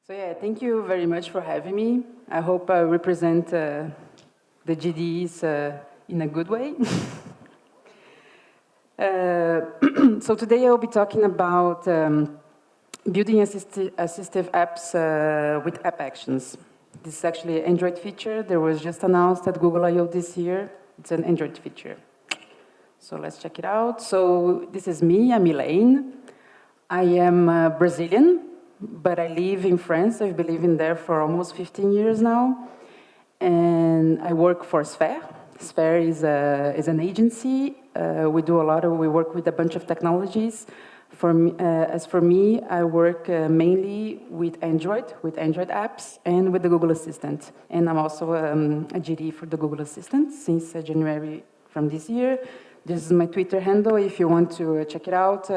So yeah, thank you very much for having me. I hope I represent the GDs in a good way. So today I'll be talking about building assistive apps with app actions. This is actually an Android feature that was just announced at Google I/O this year. It's an Android feature. So let's check it out. So this is me, I'm Elaine. I am Brazilian, but I live in France. I've been living there for almost 15 years now. And I work for Sphere. Sphere is an agency. We work with a bunch of technologies. As for me, I work mainly with Android apps, and with the Google Assistant. And I'm also a GD for the Google Assistant since January from this year. This is my Twitter handle. If you want to check it out,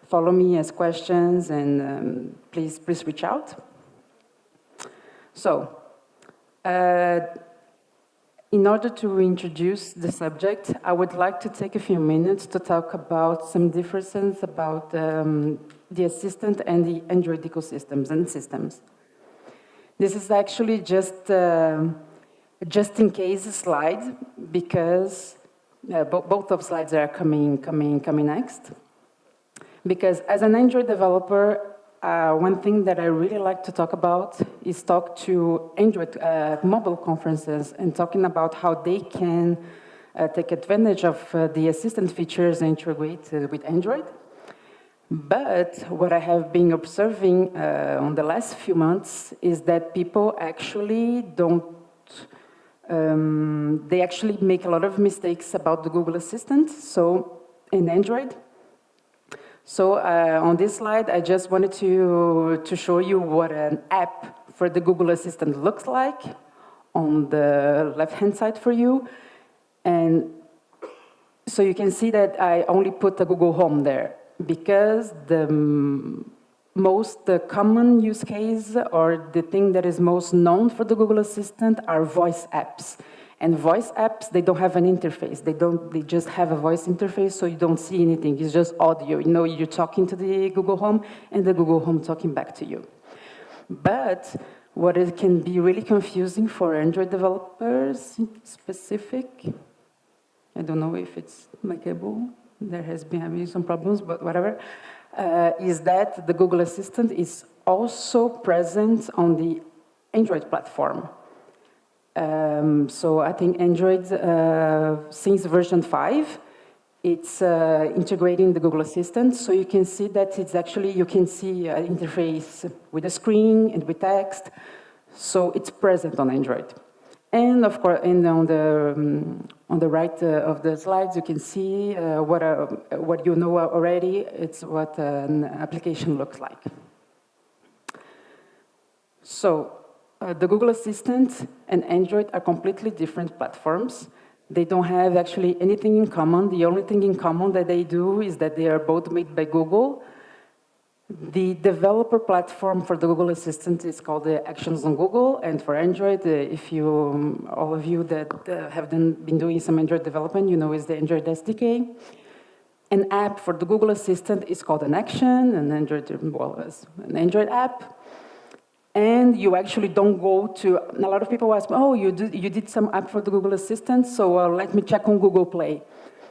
follow me, ask questions, and please reach out. So, in order to introduce the subject, I would like to take a few minutes to talk about some differences about the assistant and the Android ecosystems and systems. This is actually just in case slide, because both of slides are coming next. Because as an Android developer, one thing that I really like to talk about is talk to Android mobile conferences and talking about how they can take advantage of the assistant features integrated with Android. But what I have been observing on the last few months is that people actually they actually make a lot of mistakes about the Google Assistant, so in Android. So on this slide, I just wanted to show you what an app for the Google Assistant looks like on the left-hand side for you. And so you can see that I only put the Google Home there because the most common use case or the thing that is most known for the Google Assistant are voice apps. And voice apps, they don't have an interface. They just have a voice interface, so you don't see anything. It's just audio. You know, you're talking to the Google Home, and the Google Home talking back to you. But what it can be really confusing for Android developers specific, I don't know if it's my cable, there has been having some problems, but whatever, is that the Google Assistant is also present on the Android platform. So I think Android, since version 5, it's integrating the Google Assistant. So you can see that it's actually, you can see an interface with a screen and with text. So it's present on Android. And of course, and on the right of the slides, you can see what you know already. It's what an application looks like. So, the Google Assistant and Android are completely different platforms. They don't have actually anything in common. The only thing in common that they do is that they are both made by Google. The developer platform for the Google Assistant is called the Actions on Google, and for Android, all of you that have been doing some Android development, you know, is the Android SDK. An app for the Google Assistant is called an action, an Android app. And you actually don't go to, a lot of people ask, oh, you did some app for the Google Assistant, so let me check on Google Play.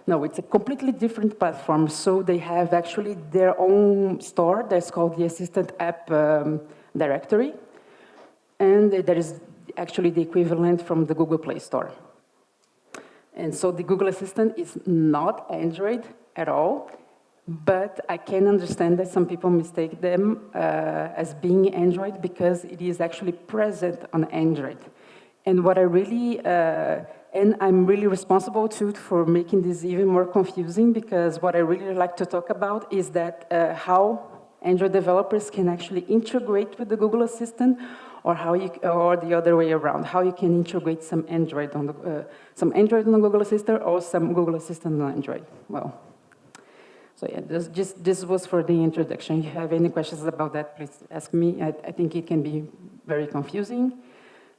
No, it's a completely different platform. So they have actually their own store that's called the Assistant App Directory. And there is actually the equivalent from the Google Play Store. And so the Google Assistant is not Android at all. But I can understand that some people mistake them as being Android because it is actually present on Android. And what I really, and I'm really responsible too for making this even more confusing, because what I really like to talk about is that how Android developers can actually integrate with the Google Assistant, or or the other way around, how you can integrate some Android on the Google Assistant or some Google Assistant on Android. Well. So yeah, this was for the introduction. If you have any questions about that, please ask me. I think it can be very confusing.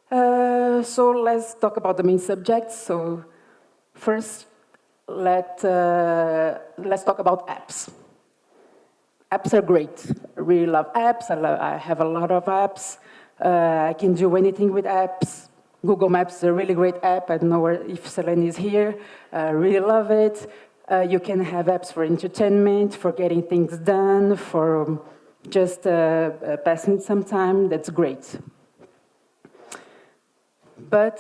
So let's talk about the main subject. So first, let's talk about apps. Apps are great. really love apps. I have a lot of apps. I can do anything with apps. Google Maps is a really great app. I don't know if Selene is here. I really love it. You can have apps for entertainment, for getting things done, for just passing some time. That's great. But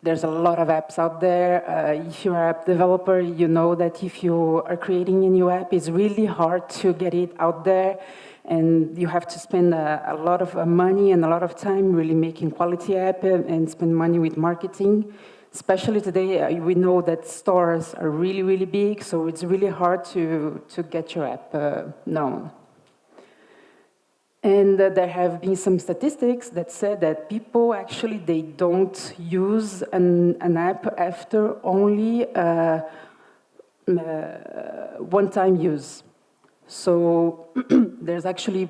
there's a lot of apps out there. If you're an app developer, you know that if you are creating a new app, it's really hard to get it out there. And you have to spend a lot of money and a lot of time really making quality app and spend money with marketing. Especially today, we know that stores are really, really big, so it's really hard to get your app known. And there have been some statistics that said that people actually, they don't use an app after only one-time use. So there's actually,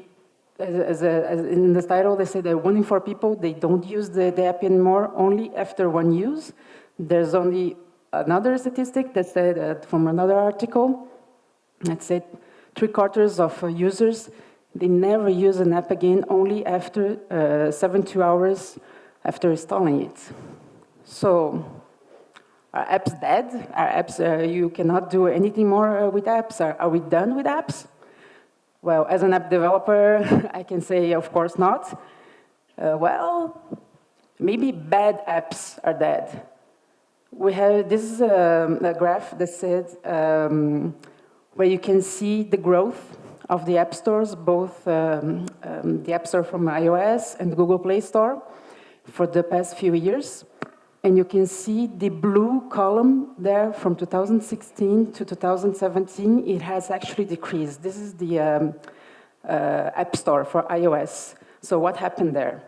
as in the title, they say that 1 in 4 people, they don't use the app anymore, only after one use. There's only another statistic that said, from another article, that said 3/4 of users, they never use an app again, only after 72 hours after installing it. So, are apps dead? Are apps, you cannot do anything more with apps? Are we done with apps? Well, as an app developer, I can say, of course not. Well, maybe bad apps are dead. We have, this is a graph that said, where you can see the growth of the app stores, both the App Store from iOS and Google Play Store for the past few years. And you can see the blue column there from 2016 to 2017, it has actually decreased. This is the App Store for iOS. So what happened there?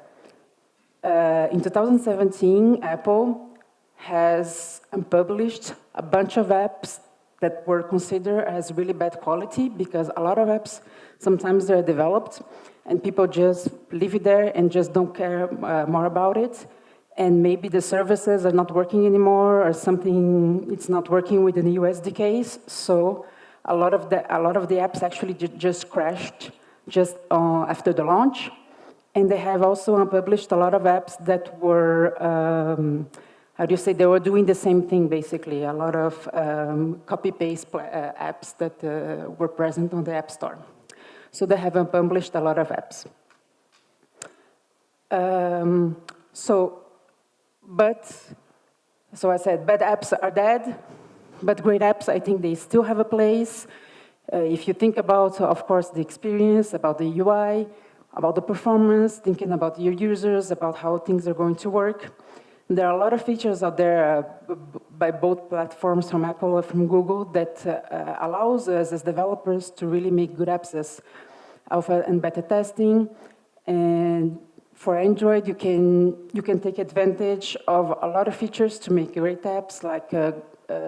In 2017, Apple has published a bunch of apps that were considered as really bad quality, because a lot of apps, sometimes they're developed and people just leave it there and just don't care more about it. And maybe the services are not working anymore, or something, it's not working with the new SDKs. So a lot of the apps actually just crashed just after the launch. And they have also published a lot of apps that were, how do you say, they were doing the same thing, basically. A lot of copy-paste apps that were present on the App Store. So they have published a lot of apps. So I said, bad apps are dead, but great apps, I think they still have a place. If you think about, of course, the experience, about the UI, about the performance, thinking about your users, about how things are going to work. There are a lot of features out there by both platforms, from Apple and from Google, that allows us as developers to really make good apps as alpha and beta testing. And for Android, you can take advantage of a lot of features to make great apps, like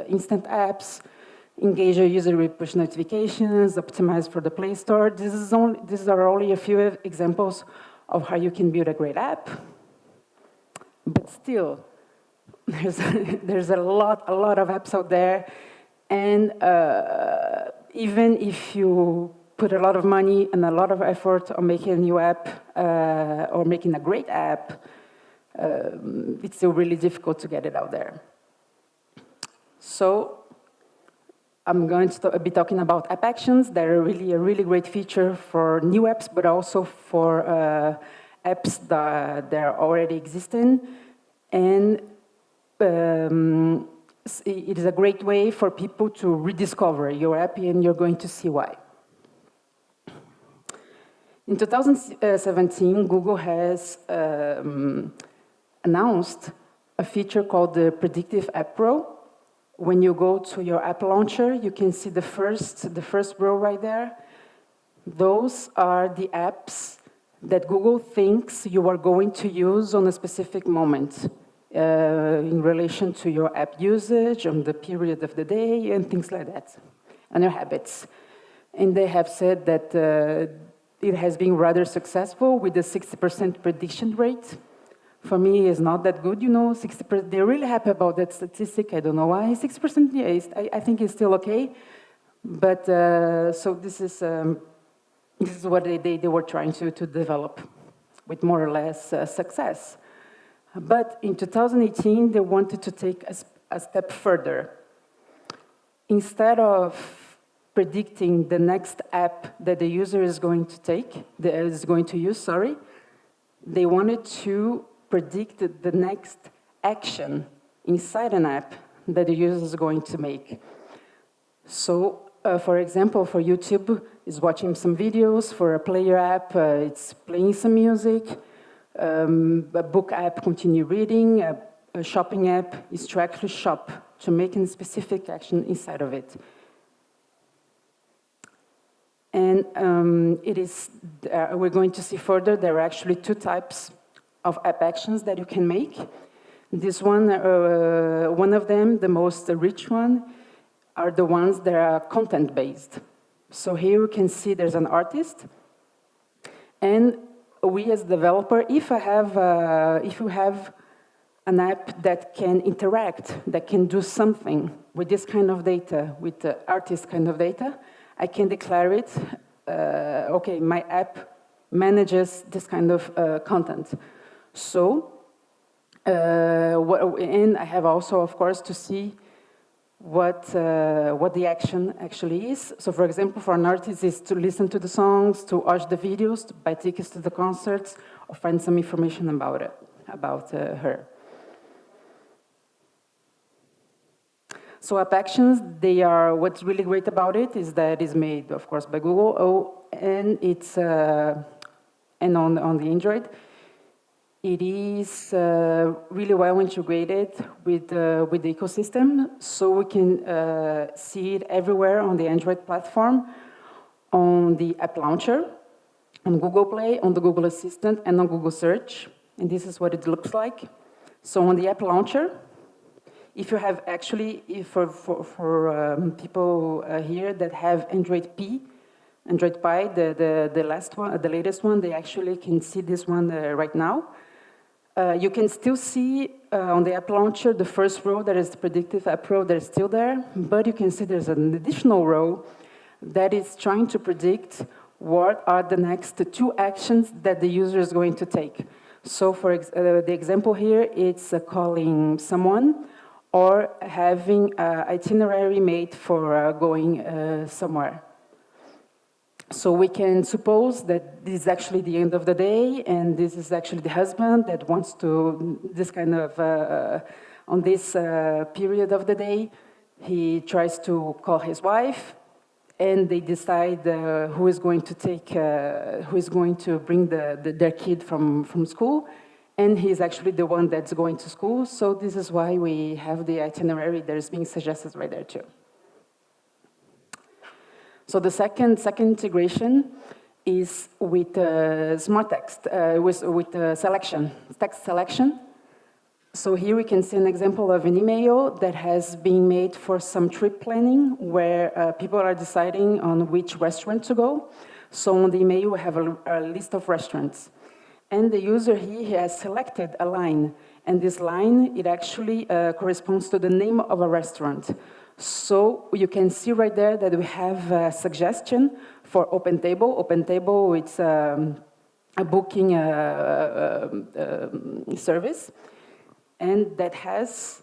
instant apps, engage your user with push notifications, optimize for the Play Store. These are only a few examples of how you can build a great app. But still, there's a lot of apps out there, and even if you put a lot of money and a lot of effort on making a new app or making a great app, it's still really difficult to get it out there. So I'm going to be talking about app actions. They're really a really great feature for new apps, but also for apps that are already existing. And it is a great way for people to rediscover your app, and you're going to see why. In 2017, Google has announced a feature called the Predictive App Pro. When you go to your app launcher, you can see the first row right there. Those are the apps that Google thinks you are going to use on a specific moment in relation to your app usage, on the period of the day, and things like that, and your habits. And they have said that it has been rather successful with a 60% prediction rate. For me, it's not that good, 60%. They're really happy about that statistic. I don't know why. 6%, yeah, I think it's still okay. But so this is, This is what they were trying to develop with more or less success. But in 2018, they wanted to take a step further. Instead of predicting the next app that the user is going to use, they wanted to predict the next action inside an app that the user is going to make. So, for example, for YouTube, it's watching some videos. For a player app, it's playing some music. A book app, continue reading. A shopping app is to actually shop, to make a specific action inside of it. And we're going to see further, there are actually two types of app actions that you can make. This one of them, the most rich one, are the ones that are content-based. So here you can see there's an artist, and we as developer, if you have an app that can interact, that can do something with this kind of data, with the artist kind of data, I can declare it, okay, my app manages this kind of content. So, and I have also, of course, to see what the action actually is. So, for example, for an artist is to listen to the songs, to watch the videos, to buy tickets to the concerts, or find some information about it, about her. So app actions, what's really great about it is that it's made, of course, by Google, and it's and on the Android. It is really well integrated with the ecosystem, so we can see it everywhere on the Android platform, on the app launcher, on Google Play, on the Google Assistant, and on Google Search. And this is what it looks like. So on the app launcher, if you have actually, for people here that have Android Pie, the last one, the latest one, they actually can see this one right now. You can still see on the app launcher the first row, that is the predictive app row, that is still there, but you can see there's an additional row that is trying to predict what are the next two actions that the user is going to take. So for the example here, it's calling someone, or having an itinerary made for going somewhere. So we can suppose that this is actually the end of the day, and this is actually the husband that wants to, this kind of, on this period of the day, he tries to call his wife, and they decide who is going to bring their kid from school. And he's actually the one that's going to school, so this is why we have the itinerary that is being suggested right there too. So the second integration is with smart text, with selection, text selection. So here we can see an example of an email that has been made for some trip planning, where people are deciding on which restaurant to go. So on the email we have a list of restaurants. And the user here, he has selected a line, and this line, it actually corresponds to the name of a restaurant. So you can see right there that we have a suggestion for OpenTable. OpenTable, it's a booking service, and that has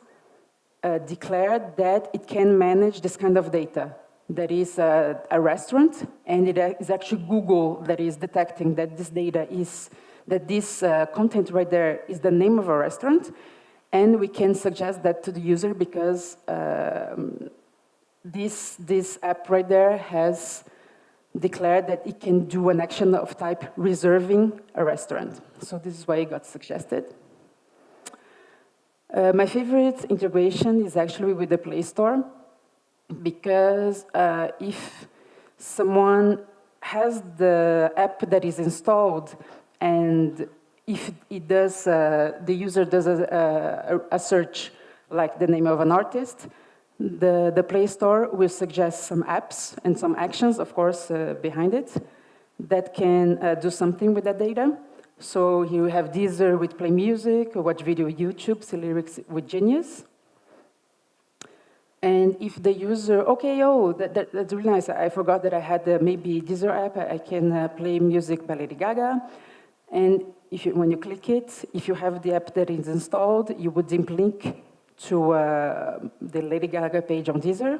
declared that it can manage this kind of data. That is a restaurant, and it is actually Google that is detecting that this data is, that this content right there is the name of a restaurant, and we can suggest that to the user because this app right there has declared that it can do an action of type reserving a restaurant. So this is why it got suggested. My favorite integration is actually with the Play Store, because if someone has the app that is installed, and if it does, the user does a search like the name of an artist, the Play Store will suggest some apps and some actions, of course, behind it, that can do something with that data. So you have Deezer with Play Music, or watch video with YouTube, see lyrics with Genius. And if the user, okay, oh, that's really nice. I forgot that I had maybe Deezer app. I can play music by Lady Gaga. And when you click it, if you have the app that is installed, you would then link to the Lady Gaga page on Deezer.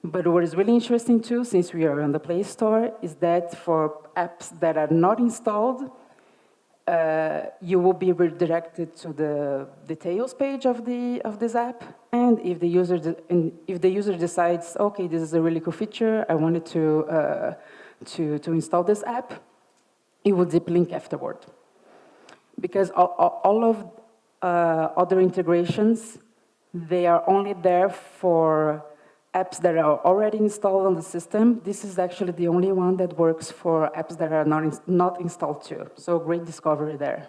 But what is really interesting too, since we are on the Play Store, is that for apps that are not installed, you will be redirected to the details page of this app. And if the user decides, okay, this is a really cool feature, I wanted to install this app, it will zip link afterward. Because all of other integrations, they are only there for apps that are already installed on the system. This is actually the only one that works for apps that are not installed too. So great discovery there.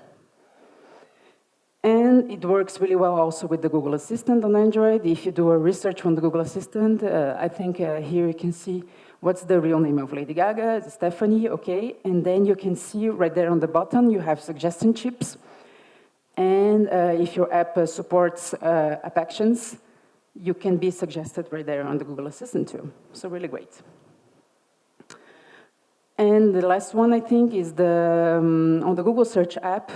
And it works really well also with the Google Assistant on Android. If you do a research on the Google Assistant, I think here you can see what's the real name of Lady Gaga, it's Stephanie, okay. And then you can see right there on the bottom, you have suggestion chips. And if your app supports app actions, you can be suggested right there on the Google Assistant too. So really great. And the last one, I think, is on the Google Search app.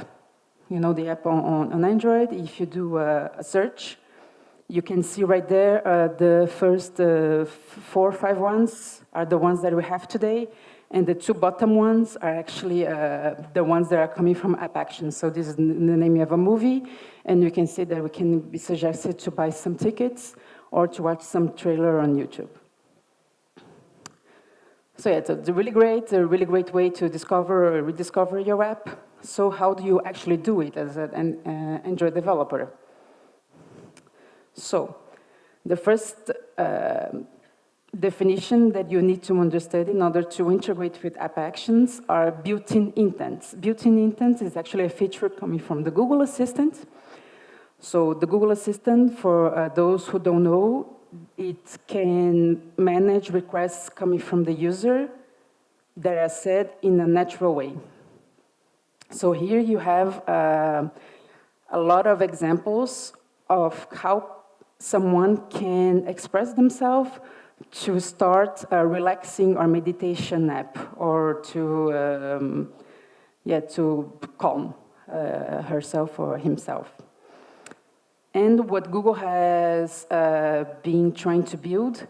You know, the app on Android. If you do a search, you can see right there the first 4 or 5 ones are the ones that we have today. And the 2 bottom ones are actually the ones that are coming from app actions. So this is the name of a movie, and you can see that we can be suggested to buy some tickets or to watch some trailer on YouTube. So yeah, it's a really great way to discover or rediscover your app. So how do you actually do it as an Android developer? So the first definition that you need to understand in order to integrate with app actions are built-in intents. Built-in intents is actually a feature coming from the Google Assistant. So the Google Assistant, for those who don't know, it can manage requests coming from the user that are said in a natural way. So here you have a lot of examples of how someone can express themselves to start a relaxing or meditation app, or to calm herself or himself. And what Google has been trying to build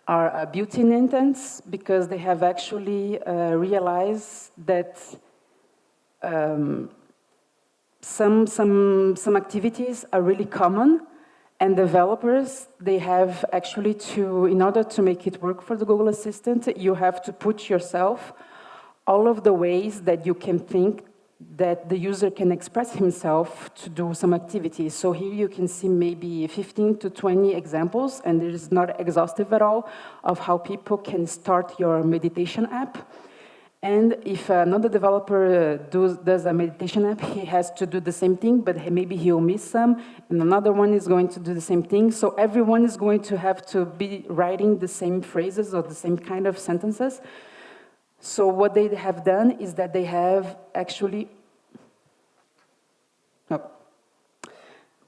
are built-in intents, because they have actually realized that some activities are really common, and developers, they have actually in order to make it work for the Google Assistant, you have to put yourself all of the ways that you can think that the user can express himself to do some activities. So here you can see maybe 15 to 20 examples, and it is not exhaustive at all, of how people can start your meditation app. And if another developer does a meditation app, he has to do the same thing, but maybe he'll miss some, and another one is going to do the same thing. So everyone is going to have to be writing the same phrases or the same kind of sentences. So what they have done is that they have actually,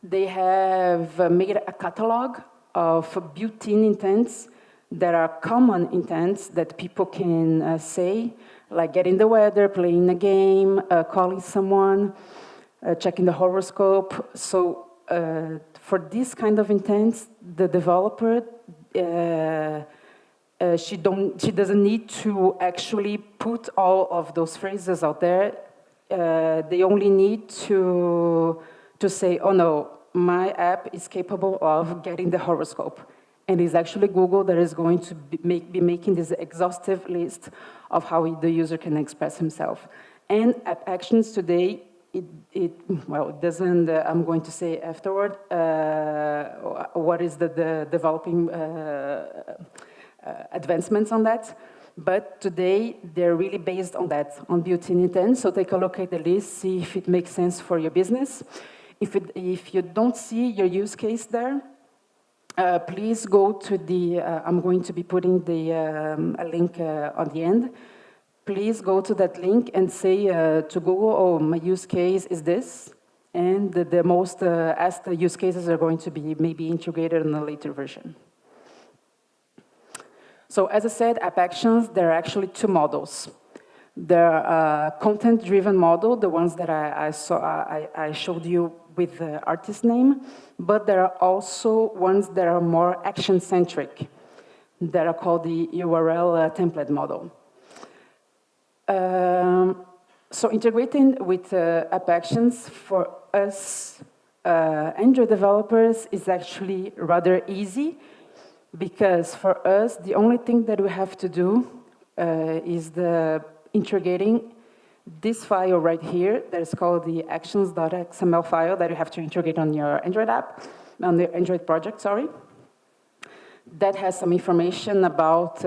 they have made a catalog of built-in intents that are common intents that people can say, like getting the weather, playing a game, calling someone, checking the horoscope. So for this kind of intents, the developer, she doesn't need to actually put all of those phrases out there. They only need to say, oh no, my app is capable of getting the horoscope. And it's actually Google that is going to be making this exhaustive list of how the user can express himself. And app actions today, it doesn't, I'm going to say afterward, what is the developing advancements on that. But today, they're really based on that, on built-in intent. So take a look at the list, see if it makes sense for your business. If you don't see your use case there, please go to the, I'm going to be putting a link on the end. Please go to that link and say to Google, oh, my use case is this. And the most asked use cases are going to be maybe integrated in a later version. So as I said, app actions, there are actually two models. There are content-driven model, the ones that I showed you with the artist name, but there are also ones that are more action-centric, that are called the URL template model. So integrating with app actions for us Android developers is actually rather easy, because for us, the only thing that we have to do is integrating this file right here that is called the actions.xml file that you have to integrate on your Android app, on the Android project, sorry. That has some information about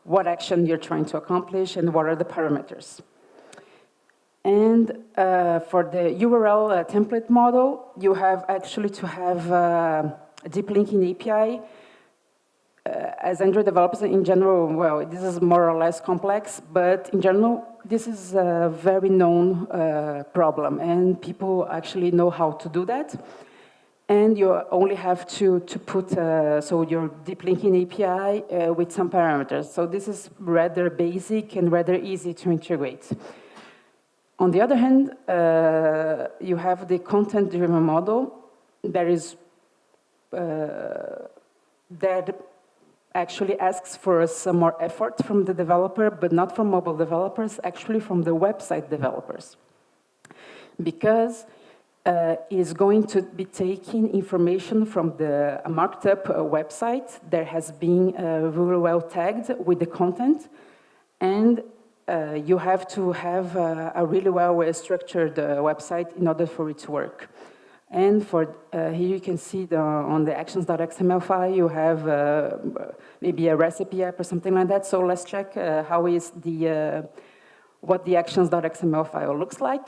what action you're trying to accomplish and what are the parameters. And for the URL template model, you have actually to have a deep linking API. As Android developers in general, well, this is more or less complex, but in general, this is a very known problem, and people actually know how to do that. And you only have to put so your deep linking API with some parameters. So this is rather basic and rather easy to integrate. On the other hand, you have the content-driven model that is that actually asks for some more effort from the developer, but not from mobile developers, actually from the website developers. Because is going to be taking information from the marked up website that has been really well tagged with the content, and you have to have a really well structured website in order for it to work. And for here you can see on the actions.xml file, you have maybe a recipe app or something like that. So let's check how is what the actions.xml file looks like.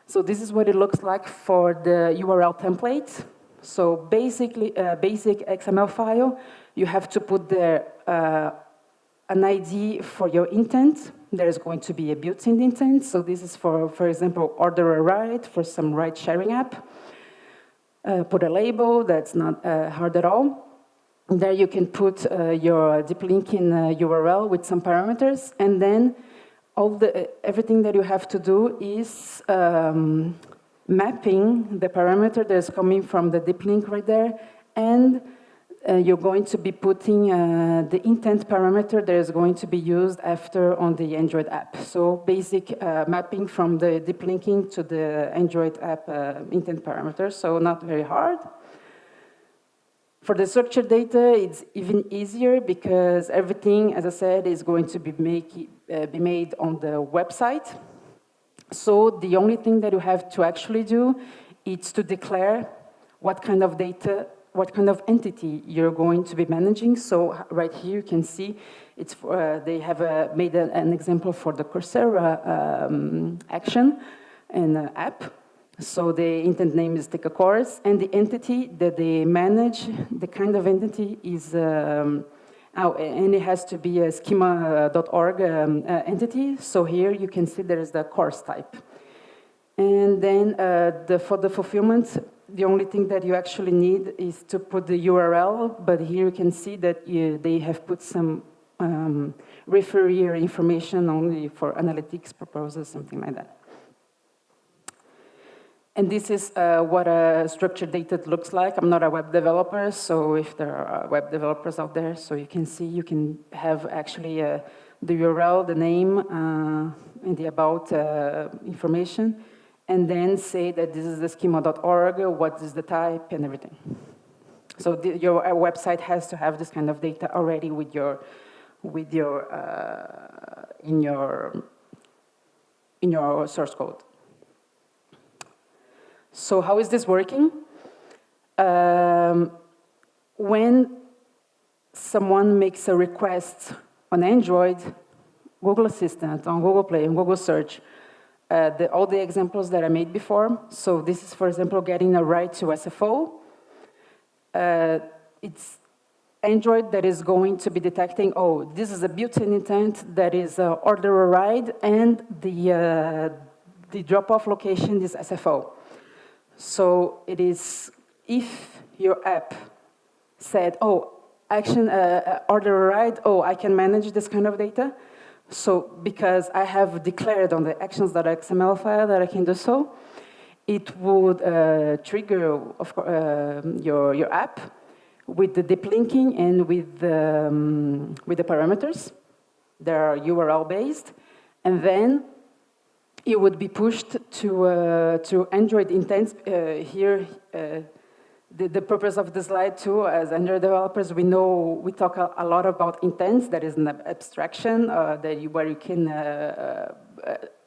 So this is what it looks like for the URL template. So basically, basic XML file, you have to put there an ID for your intent. There is going to be a built-in intent. So this is for example, order a ride for some ride-sharing app. Put a label, that's not hard at all. There you can put your deep linking URL with some parameters, and then everything that you have to do is mapping the parameter that is coming from the deep link right there, and you're going to be putting the intent parameter that is going to be used after on the Android app. So basic mapping from the deep linking to the Android app intent parameters, so not very hard. For the structured data, it's even easier because everything, as I said, is going to be made on the website. So the only thing that you have to actually do is to declare what kind of data, what kind of entity you're going to be managing. So right here you can see it's they have made an example for the Coursera action and app. So the intent name is take a course, and the entity that they manage, the kind of entity is, and it has to be a schema.org entity. So here you can see there is the course type. And then for the fulfillment, the only thing that you actually need is to put the URL, but here you can see that they have put some referee information only for analytics purposes, something like that. And this is what a structured data looks like. I'm not a web developer, so if there are web developers out there, so you can see, you can have actually the URL, the name, and the about information, and then say that this is the schema.org, what is the type, and everything. So your website has to have this kind of data already in your source code. So how is this working? When someone makes a request on Android, Google Assistant, on Google Play, and Google Search, all the examples that I made before. So this is, for example, getting a right to SFO. It's Android that is going to be detecting, oh, this is a built-in intent that is order a ride, and the drop-off location is SFO. So it is, if your app said, oh, action, order a ride, oh, I can manage this kind of data. So because I have declared on the actions.xml file that I can do so, it would trigger your app with the deep linking and with the parameters. They are URL based, and then it would be pushed to Android intents. Here, the purpose of the slide too, as Android developers, we talk a lot about intents. That is an abstraction where you can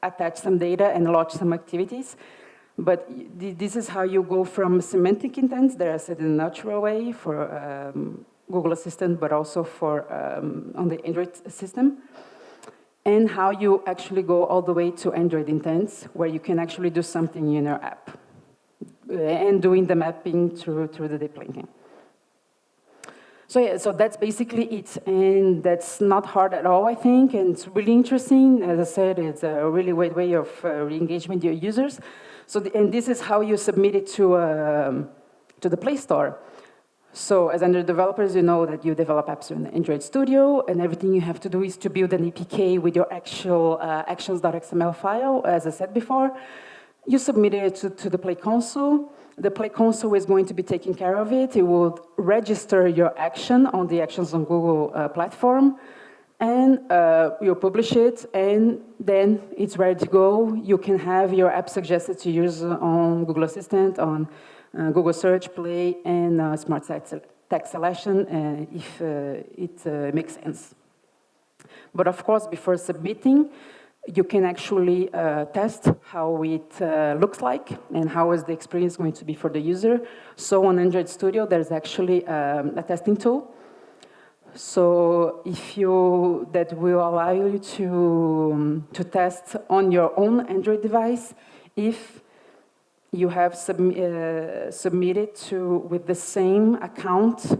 attach some data and launch some activities. But this is how you go from semantic intents, that are said in a natural way for Google Assistant, but also for on the Android system, and how you actually go all the way to Android intents, where you can actually do something in your app, and doing the mapping through the deep linking. So yeah, so that's basically it, and that's not hard at all, I think, and it's really interesting. As I said, it's a really great way of re-engaging with your users. So, and this is how you submit it to the Play Store. So as Android developers, you know that you develop apps in Android Studio, and everything you have to do is to build an APK with your actual actions.xml file, as I said before. You submit it to the Play Console. The Play Console is going to be taking care of it. It will register your action on the Actions on Google platform, and you'll publish it, and then it's ready to go. You can have your app suggested to use on Google Assistant, on Google Search, Play, and Smart Text Selection, if it makes sense. But of course, before submitting, you can actually test how it looks like and how is the experience going to be for the user. So on Android Studio, there's actually a testing tool. So that will allow you to test on your own Android device if you have submitted with the same account,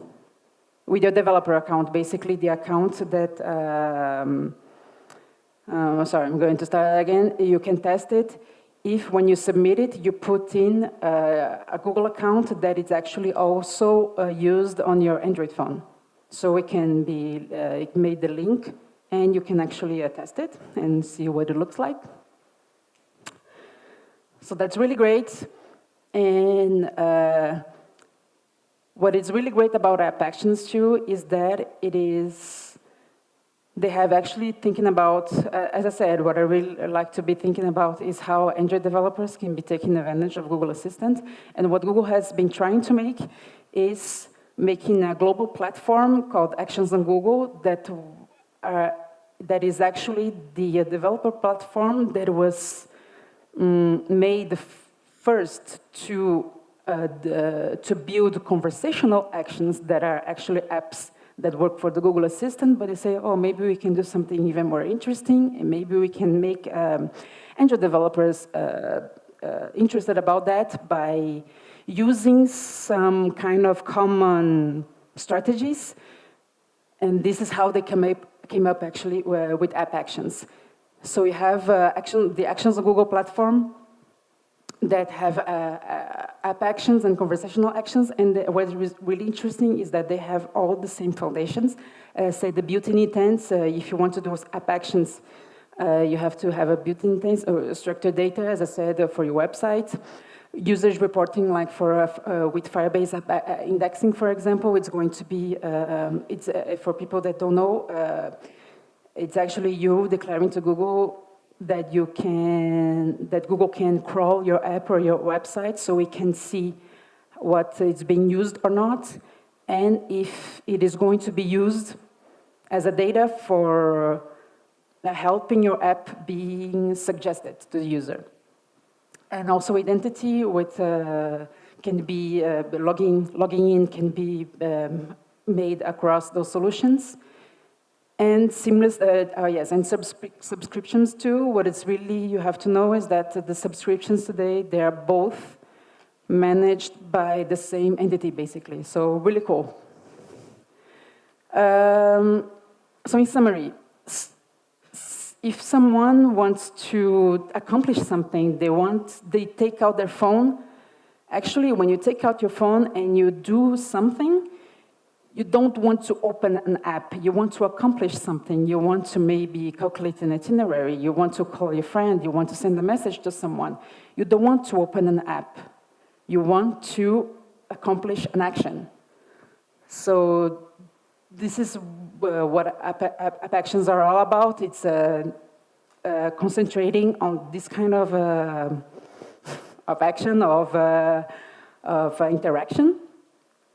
with your developer account, basically the account that, sorry, I'm going to start again. You can test it if when you submit it, you put in a Google account that is actually also used on your Android phone. So it can be, it made the link, and you can actually test it and see what it looks like. So that's really great. And what is really great about App Actions too is that they have actually thinking about, as I said, what I really like to be thinking about is how Android developers can be taking advantage of Google Assistant. And what Google has been trying to make is making a global platform called Actions on Google that is actually the developer platform that was made first to build conversational actions that are actually apps that work for the Google Assistant, but they say, oh, maybe we can do something even more interesting, and maybe we can make Android developers interested about that by using some kind of common strategies. And this is how they came up actually with App Actions. So we have the Actions on Google platform that have app actions and conversational actions, and what is really interesting is that they have all the same foundations. Say the built-in intents, if you want to do app actions, you have to have a built-in intents or structured data, as I said, for your website. Users reporting, like with Firebase indexing, for example, it's going to be, for people that don't know, it's actually you declaring to Google that Google can crawl your app or your website, so we can see what is being used or not, and if it is going to be used as a data for helping your app being suggested to the user. And also identity can be logging in can be made across those solutions. And seamless, and subscriptions too. What it's really you have to know is that the subscriptions today, they are both managed by the same entity, basically. So really cool. So in summary, if someone wants to accomplish something, they take out their phone Actually, when you take out your phone and you do something, you don't want to open an app. You want to accomplish something. You want to maybe calculate an itinerary. You want to call your friend. You want to send a message to someone. You don't want to open an app. You want to accomplish an action. So this is what app actions are all about. It's concentrating on this kind of action, of interaction.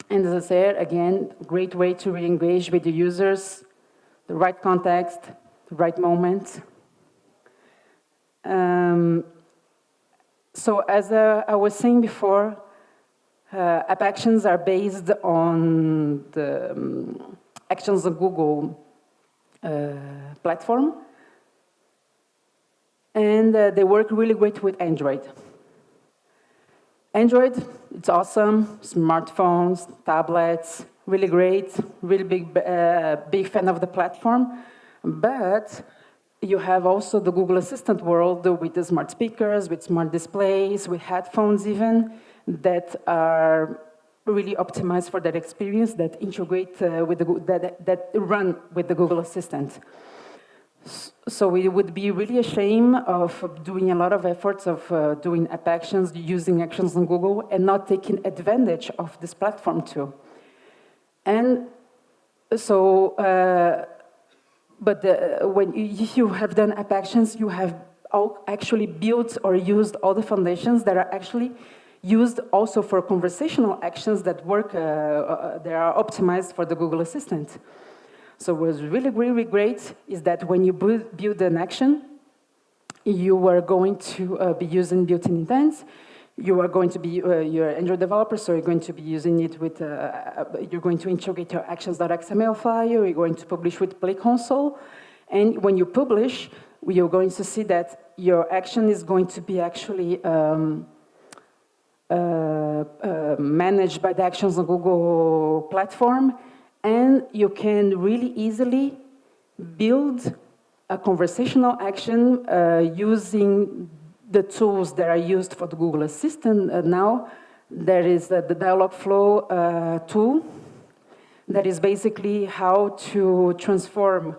And as I said, again, great way to re-engage with the users, the right context, the right moment. So as I was saying before, app actions are based on the actions of Google platform. And they work really great with Android. Android, it's awesome. Smartphones, tablets, really great. Really big fan of the platform. But you have also the Google Assistant world with the smart speakers, with smart displays, with headphones even, that are really optimized for that experience, that integrate with that run with the Google Assistant. So it would be really a shame of doing a lot of efforts of doing app actions, using actions on Google, and not taking advantage of this platform too. And so, when you have done app actions, you have actually built or used all the foundations that are actually used also for conversational actions that work, they are optimized for the Google Assistant. So what's really, really great is that when you build an action, you are going to be using built-in intents. You are going to be, you're an Android developer, so you're going to be using it with, you're going to integrate your actions.xml file, you're going to publish with Play Console. And when you publish, you're going to see that your action is going to be actually managed by the Actions on Google platform. And you can really easily build a conversational action using the tools that are used for the Google Assistant now. There is the Dialogflow tool that is basically how to transform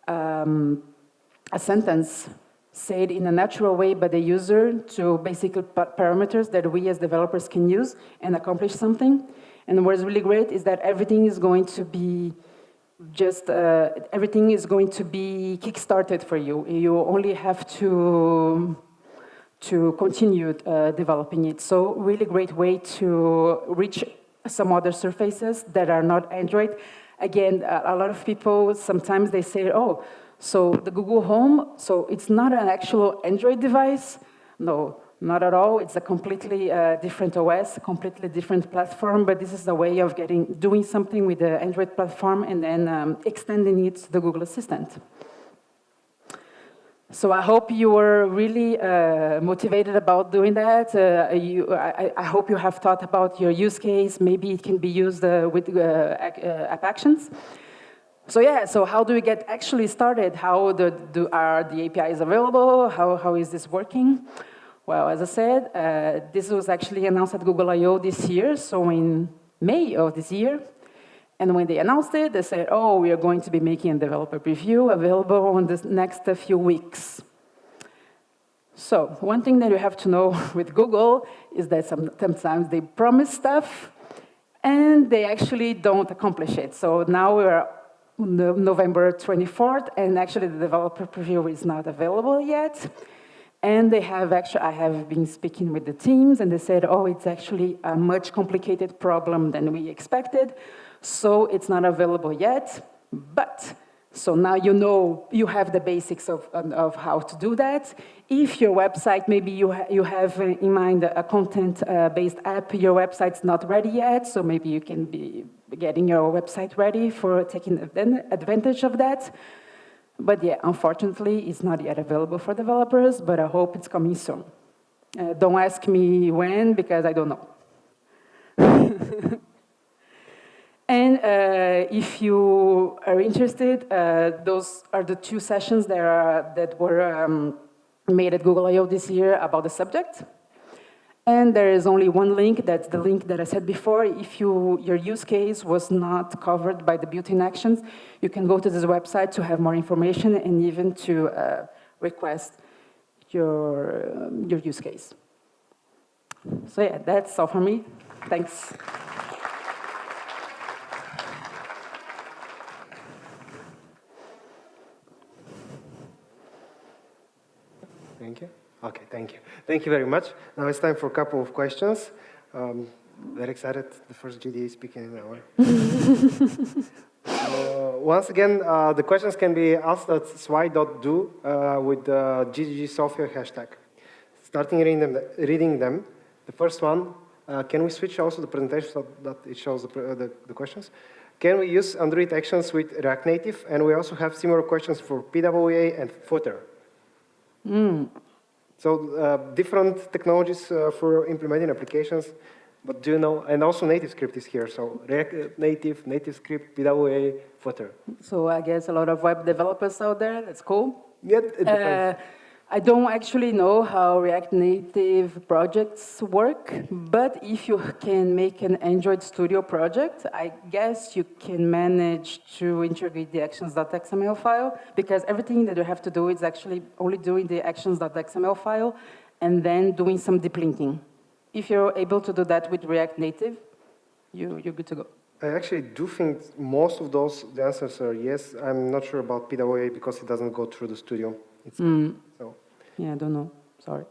a sentence said in a natural way by the user to basically parameters that we as developers can use and accomplish something. And what's really great is that everything is going to be everything is going to be kickstarted for you. You only have to continue developing it. So really great way to reach some other surfaces that are not Android. Again, a lot of people, sometimes they say, oh, so the Google Home, so it's not an actual Android device? No. Not at all. It's a completely different OS, a completely different platform, but this is a way of doing something with the Android platform and then extending it to the Google Assistant. So I hope you were really motivated about doing that. I hope you have thought about your use case. Maybe it can be used with app actions. So yeah, so how do we get actually started? How are the APIs available? How is this working? Well, as I said, this was actually announced at Google I/O this year, so in May of this year. And when they announced it, they said, oh, we are going to be making a developer preview available in the next few weeks. So one thing that you have to know with Google is that sometimes they promise stuff and they actually don't accomplish it. So now we're on November 24th, and actually the developer preview is not available yet. And they have actually, I have been speaking with the teams, and they said, oh, it's actually a much complicated problem than we expected, so it's not available yet. But, so now you know, you have the basics of how to do that. If your website, maybe you have in mind a content-based app, your website's not ready yet, so maybe you can be getting your website ready for taking advantage of that. But yeah, unfortunately, it's not yet available for developers, but I hope it's coming soon. Don't ask me when, because I don't know. And if you are interested, those are the two sessions that were made at Google I/O this year about the subject. And there is only one link, that's the link that I said before. If your use case was not covered by the built-in actions, you can go to this website to have more information and even to request your use case. So yeah, that's all for me. Thanks. Thank you. Okay, thank you. Thank you very much. Now it's time for a couple of questions. Very excited, the first GDA speaker in an hour. Once again, the questions can be asked at swy.do with the GGG Sofia hashtag. Starting reading them, the first one, can we switch also the presentation so that it shows the questions? Can we use Android actions with React Native? And we also have similar questions for PWA and Footer. So different technologies for implementing applications, but do you know, and also NativeScript is here, so React Native, NativeScript, PWA, Footer. So I guess a lot of web developers out there, that's cool. Yeah, it depends. I don't actually know how React Native projects work, but if you can make an Android Studio project, I guess you can manage to integrate the actions.xml file, because everything that you have to do is actually only doing the actions.xml file and then doing some deep linking. If you're able to do that with React Native, you're good to go. I actually do think most of those, the answers are yes. I'm not sure about PWA because it doesn't go through the studio. So. Yeah, I don't know. Sorry.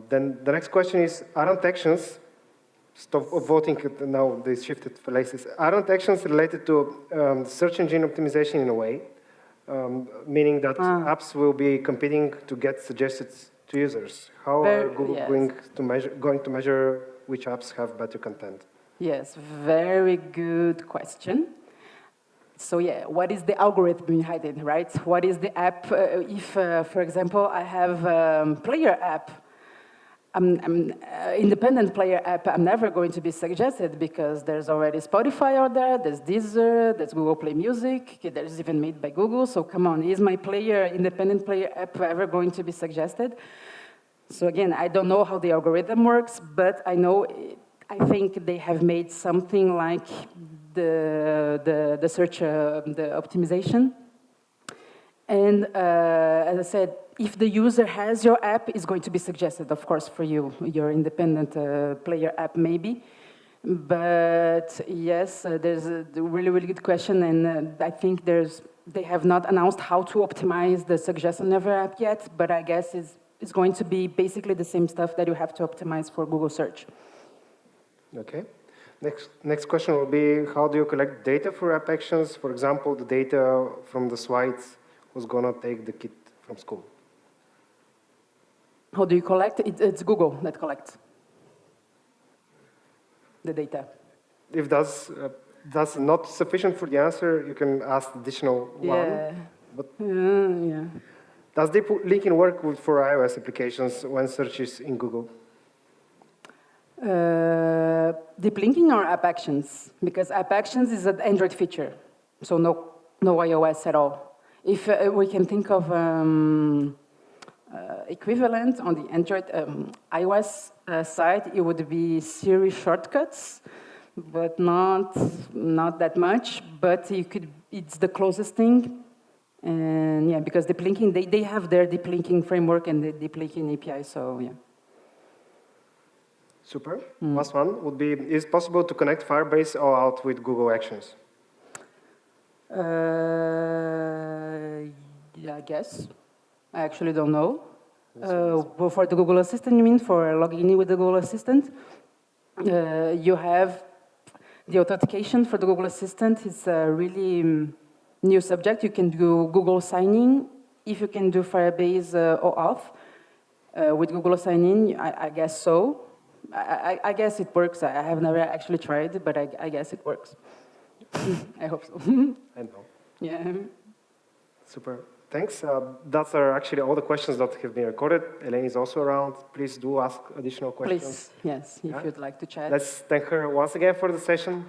Then the next question is, aren't actions, stop voting, now they shifted places, aren't actions related to search engine optimization in a way? Meaning that apps will be competing to get suggested to users. How are Google going to measure which apps have better content? Yes, very good question. So yeah, what is the algorithm behind it, right? What is the app? If, for example, I have a player app, independent player app, I'm never going to be suggested because there's already Spotify out there, there's Deezer, there's Google Play Music, there's even made by Google. So come on, is my independent player app ever going to be suggested? So again, I don't know how the algorithm works, but I think they have made something like the search, the optimization. And as I said, if the user has your app, it's going to be suggested, of course, for you, your independent player app maybe. But yes, there's a really, really good question, and I think they have not announced how to optimize the suggestion of your app yet, but I guess it's going to be basically the same stuff that you have to optimize for Google search. Okay. Next question will be, how do you collect data for app actions? For example, the data from the slides who's going to take the kid from school. How do you collect? It's Google that collects the data. If that's not sufficient for the answer, you can ask additional one. But yeah. Does deep linking work for iOS applications when search is in Google? Deep linking or app actions? Because app actions is an Android feature, so no iOS at all. If we can think of equivalent on the Android iOS side, it would be Siri shortcuts, but not that much. But it's the closest thing, and yeah, because deep linking they have their deep linking framework and the deep linking API. So yeah. Super. Last one would be, is it possible to connect Firebase all out with Google Actions? Yeah, I guess. I actually don't know. For the Google Assistant, you mean, for logging in with the Google Assistant? You have the authentication for the Google Assistant. It's a really new subject. You can do Google sign-in. If you can do Firebase OAuth with Google sign-in, I guess so. I guess it works. I have never actually tried, but I guess it works. I hope so. I know. Yeah. Super. Thanks. That's actually all the questions that have been recorded. Elaine is also around. Please do ask additional questions. Please, yes, if you'd like to chat. Let's thank her once again for the session.